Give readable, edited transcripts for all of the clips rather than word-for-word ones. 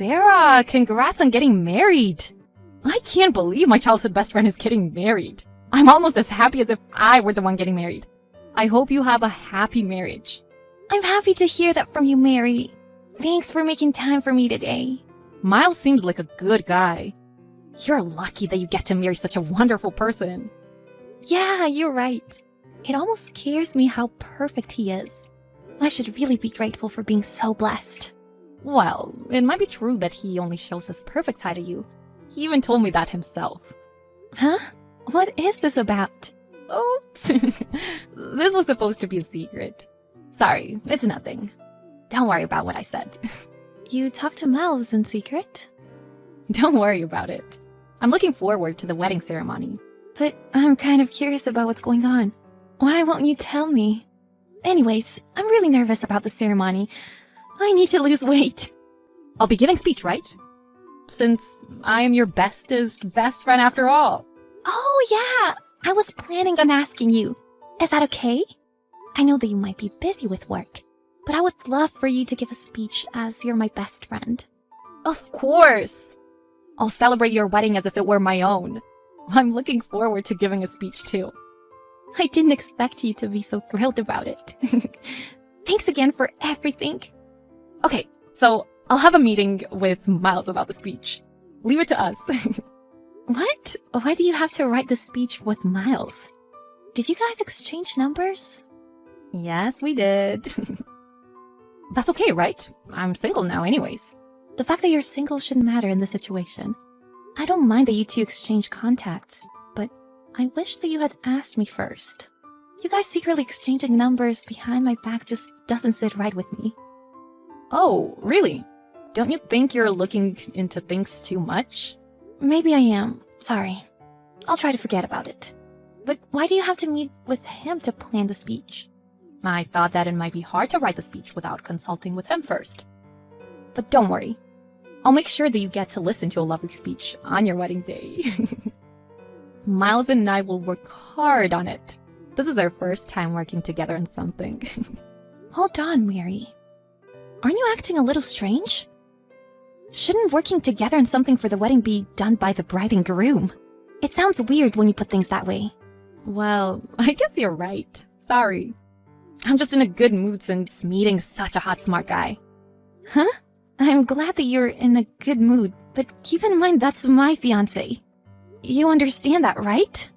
Sarah, congrats on getting married. I can't believe my childhood best friend is getting married. I'm almost as happy as if I were the one getting married. I hope you have a happy marriage. I'm happy to hear that from you, Mary. Thanks for making time for me today. Miles seems like a good guy. You're lucky that you get to marry such a wonderful person. Yeah, you're right. It almost scares me how perfect he is. I should really be grateful for being so blessed. Well, it might be true that he only shows his perfect side of you. He even told me that himself. Huh? What is this about? Oops. This was supposed to be a secret. Sorry, it's nothing. Don't worry about what I said. You talked to Miles in secret? Don't worry about it. I'm looking forward to the wedding ceremony. But I'm kind of curious about what's going on. Why won't you tell me? Anyways, I'm really nervous about the ceremony. I need to lose weight. I'll be giving speech, right? Since I am your bestest best friend after all. Oh yeah! I was planning on asking you. Is that okay? I know that you might be busy with work, but I would love for you to give a speech as you're my best friend. Of course! I'll celebrate your wedding as if it were my own. I'm looking forward to giving a speech too. I didn't expect you to be so thrilled about it. Thanks again for everything. Okay, so I'll have a meeting with Miles about the speech. Leave it to us. What? Why do you have to write the speech with Miles? Did you guys exchange numbers? Yes, we did. That's okay, right? I'm single now anyways. The fact that you're single shouldn't matter in this situation. I don't mind that you two exchange contacts, but I wish that you had asked me first. You guys secretly exchanging numbers behind my back just doesn't sit right with me. Oh, really? Don't you think you're looking into things too much? Maybe I am. Sorry. I'll try to forget about it. But why do you have to meet with him to plan the speech? I thought that it might be hard to write the speech without consulting with him first. But don't worry. I'll make sure that you get to listen to a lovely speech on your wedding day. Miles and I will work hard on it. This is our first time working together on something. Hold on, Mary. Aren't you acting a little strange? Shouldn't working together on something for the wedding be done by the bride and groom? It sounds weird when you put things that way. Well, I guess you're right. Sorry. I'm just in a good mood since meeting such a hot, smart guy. Huh? I'm glad that you're in a good mood, but keep in mind that's my fiancé. You understand that, right?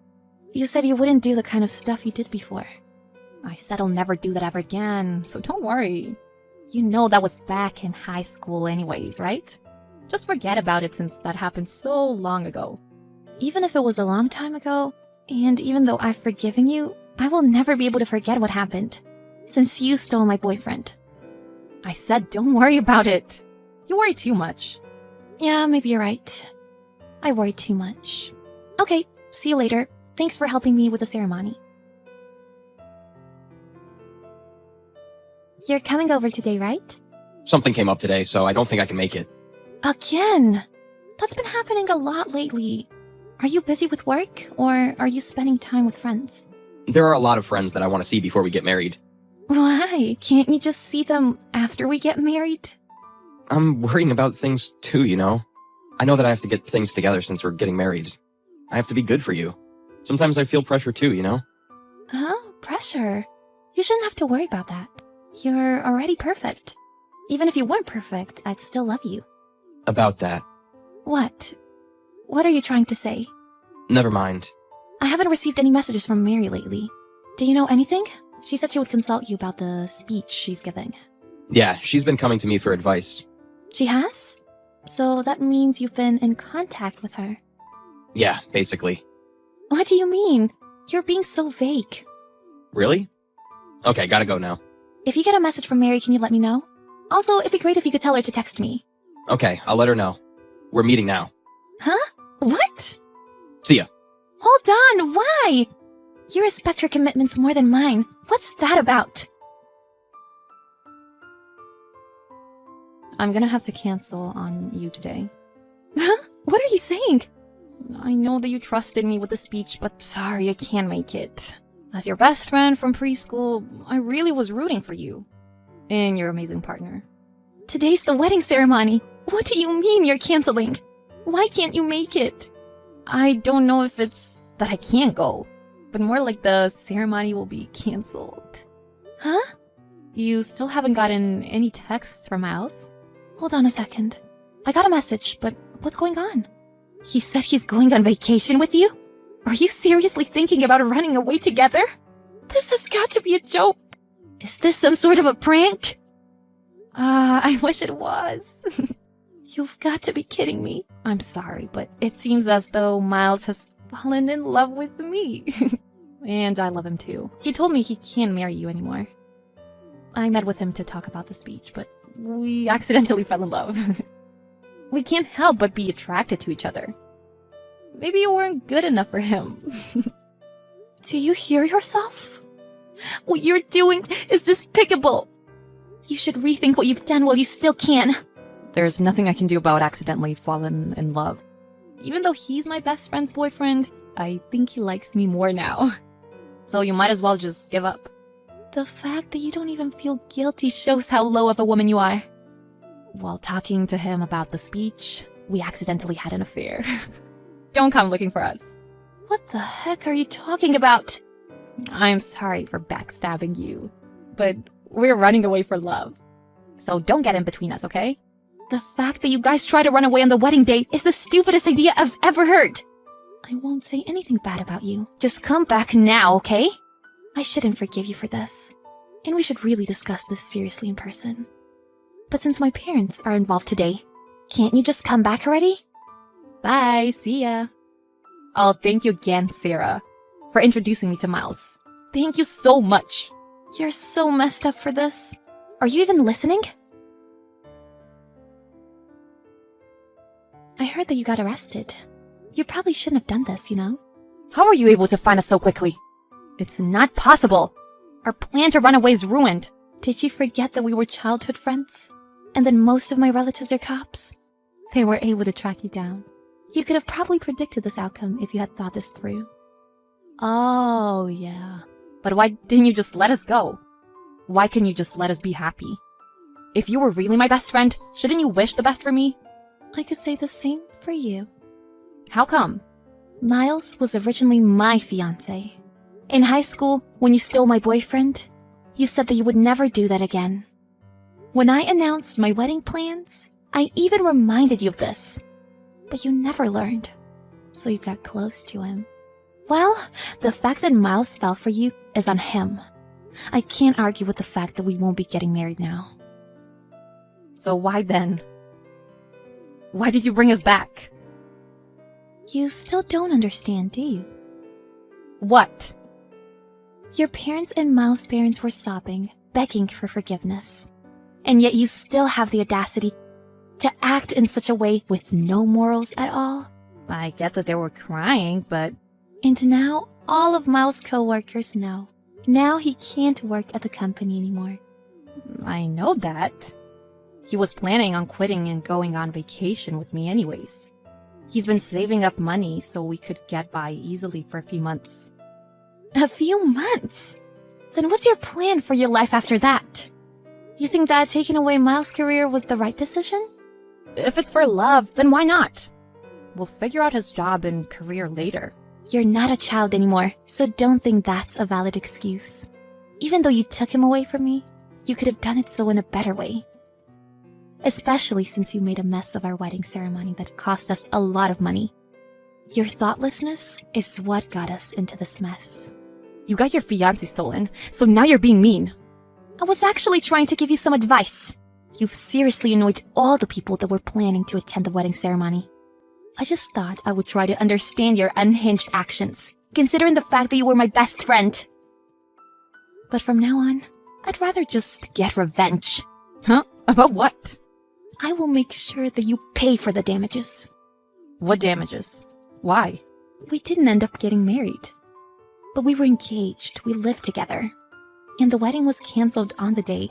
You said you wouldn't do the kind of stuff you did before. I said I'll never do that ever again, so don't worry. You know that was back in high school anyways, right? Just forget about it since that happened so long ago. Even if it was a long time ago, and even though I've forgiven you, I will never be able to forget what happened, since you stole my boyfriend. I said don't worry about it. You worry too much. Yeah, maybe you're right. I worry too much. Okay, see you later. Thanks for helping me with the ceremony. You're coming over today, right? Something came up today, so I don't think I can make it. Again? That's been happening a lot lately. Are you busy with work, or are you spending time with friends? There are a lot of friends that I want to see before we get married. Why? Can't you just see them after we get married? I'm worrying about things too, you know? I know that I have to get things together since we're getting married. I have to be good for you. Sometimes I feel pressure too, you know? Huh? Pressure? You shouldn't have to worry about that. You're already perfect. Even if you weren't perfect, I'd still love you. About that. What? What are you trying to say? Never mind. I haven't received any messages from Mary lately. Do you know anything? She said she would consult you about the speech she's giving. Yeah, she's been coming to me for advice. She has? So that means you've been in contact with her. Yeah, basically. What do you mean? You're being so vague. Really? Okay, gotta go now. If you get a message from Mary, can you let me know? Also, it'd be great if you could tell her to text me. Okay, I'll let her know. We're meeting now. Huh? What? See ya. Hold on, why? You respect her commitments more than mine. What's that about? I'm gonna have to cancel on you today. Huh? What are you saying? I know that you trusted me with the speech, but sorry, I can't make it. As your best friend from preschool, I really was rooting for you. And your amazing partner. Today's the wedding ceremony. What do you mean you're canceling? Why can't you make it? I don't know if it's that I can't go, but more like the ceremony will be canceled. Huh? You still haven't gotten any texts from Miles? Hold on a second. I got a message, but what's going on? He said he's going on vacation with you? Are you seriously thinking about running away together? This has got to be a joke. Is this some sort of a prank? I wish it was. You've got to be kidding me. I'm sorry, but it seems as though Miles has fallen in love with me. And I love him too. He told me he can't marry you anymore. I met with him to talk about the speech, but we accidentally fell in love. We can't help but be attracted to each other. Maybe you weren't good enough for him. Do you hear yourself? What you're doing is despicable. You should rethink what you've done while you still can. There's nothing I can do about accidentally falling in love. Even though he's my best friend's boyfriend, I think he likes me more now. So you might as well just give up. The fact that you don't even feel guilty shows how low of a woman you are. While talking to him about the speech, we accidentally had an affair. Don't come looking for us. What the heck are you talking about? I'm sorry for backstabbing you, but we're running away for love. So don't get in between us, okay? The fact that you guys try to run away on the wedding day is the stupidest idea I've ever heard. I won't say anything bad about you. Just come back now, okay? I shouldn't forgive you for this. And we should really discuss this seriously in person. But since my parents are involved today, can't you just come back already? Bye, see ya. Oh, thank you again, Sarah, for introducing me to Miles. Thank you so much. You're so messed up for this. Are you even listening? I heard that you got arrested. You probably shouldn't have done this, you know? How are you able to find us so quickly? It's not possible. Our plan to run away is ruined. Did you forget that we were childhood friends? And that most of my relatives are cops? They were able to track you down. You could have probably predicted this outcome if you had thought this through. Oh, yeah. But why didn't you just let us go? Why couldn't you just let us be happy? If you were really my best friend, shouldn't you wish the best for me? I could say the same for you. How come? Miles was originally my fiancé. In high school, when you stole my boyfriend, you said that you would never do that again. When I announced my wedding plans, I even reminded you of this. But you never learned, so you got close to him. Well, the fact that Miles fell for you is on him. I can't argue with the fact that we won't be getting married now. So why then? Why did you bring us back? You still don't understand, do you? What? Your parents and Miles' parents were sobbing, begging for forgiveness. And yet you still have the audacity to act in such a way with no morals at all. I get that they were crying, but... And now all of Miles' co-workers know. Now he can't work at the company anymore. I know that. He was planning on quitting and going on vacation with me anyways. He's been saving up money so we could get by easily for a few months. A few months? Then what's your plan for your life after that? You think that taking away Miles' career was the right decision? If it's for love, then why not? We'll figure out his job and career later. You're not a child anymore, so don't think that's a valid excuse. Even though you took him away from me, you could have done it so in a better way. Especially since you made a mess of our wedding ceremony that cost us a lot of money. Your thoughtlessness is what got us into this mess. You got your fiancé stolen, so now you're being mean. I was actually trying to give you some advice. You've seriously annoyed all the people that were planning to attend the wedding ceremony. I just thought I would try to understand your unhinged actions, considering the fact that you were my best friend. But from now on, I'd rather just get revenge. Huh? About what? I will make sure that you pay for the damages. What damages? Why? We didn't end up getting married. But we were engaged, we lived together. And the wedding was cancelled on the day.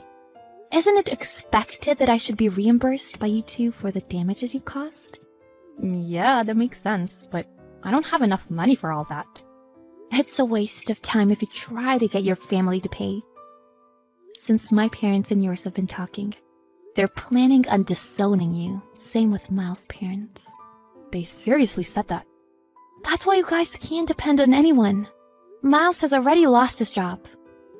Isn't it expected that I should be reimbursed by you two for the damages you've caused? Yeah, that makes sense, but I don't have enough money for all that. It's a waste of time if you try to get your family to pay. Since my parents and yours have been talking, They're planning on disowning you. Same with Miles' parents. They seriously said that. That's why you guys can't depend on anyone. Miles has already lost his job,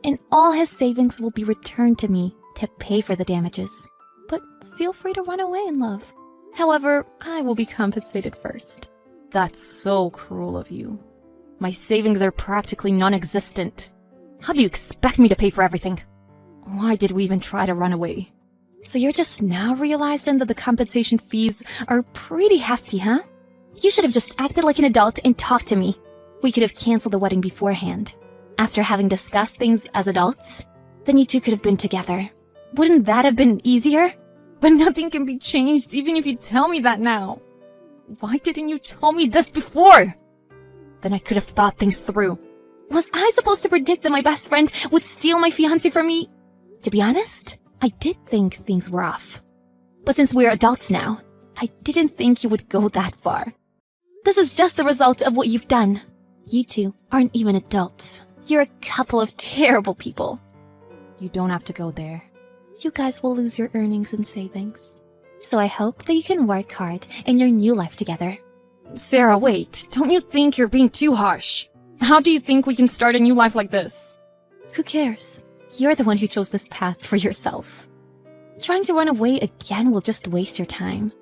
and all his savings will be returned to me to pay for the damages. But feel free to run away in love. However, I will be compensated first. That's so cruel of you. My savings are practically non-existent. How do you expect me to pay for everything? Why did we even try to run away? So you're just now realizing that the compensation fees are pretty hefty, huh? You should have just acted like an adult and talked to me. We could have canceled the wedding beforehand. After having discussed things as adults, then you two could have been together. Wouldn't that have been easier? But nothing can be changed even if you tell me that now. Why didn't you tell me this before? Then I could have thought things through. Was I supposed to predict that my best friend would steal my fiancé from me? To be honest, I did think things were off. But since we're adults now, I didn't think you would go that far. This is just the result of what you've done. You two aren't even adults. You're a couple of terrible people. You don't have to go there. You guys will lose your earnings and savings. So I hope that you can work hard in your new life together. Sarah, wait. Don't you think you're being too harsh? How do you think we can start a new life like this? Who cares? You're the one who chose this path for yourself. Trying to run away again will just waste your time.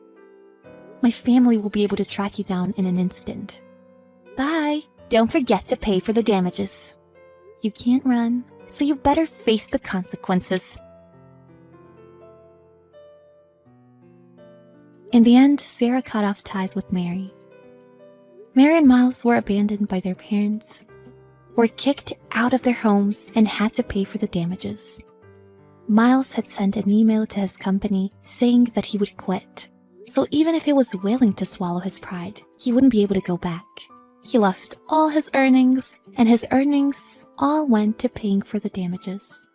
My family will be able to track you down in an instant. Bye. Don't forget to pay for the damages. You can't run, so you better face the consequences. In the end, Sarah cut off ties with Mary. Mary and Miles were abandoned by their parents, were kicked out of their homes, and had to pay for the damages. Miles had sent an email to his company saying that he would quit. So even if he was willing to swallow his pride, he wouldn't be able to go back. He lost all his earnings, and his earnings all went to paying for the damages.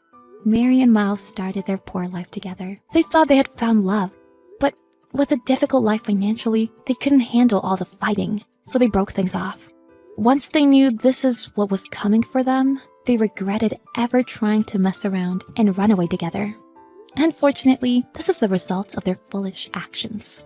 Mary and Miles started their poor life together. They thought they had found love, but with a difficult life financially, they couldn't handle all the fighting, so they broke things off. Once they knew this is what was coming for them, they regretted ever trying to mess around and run away together. Unfortunately, this is the result of their foolish actions.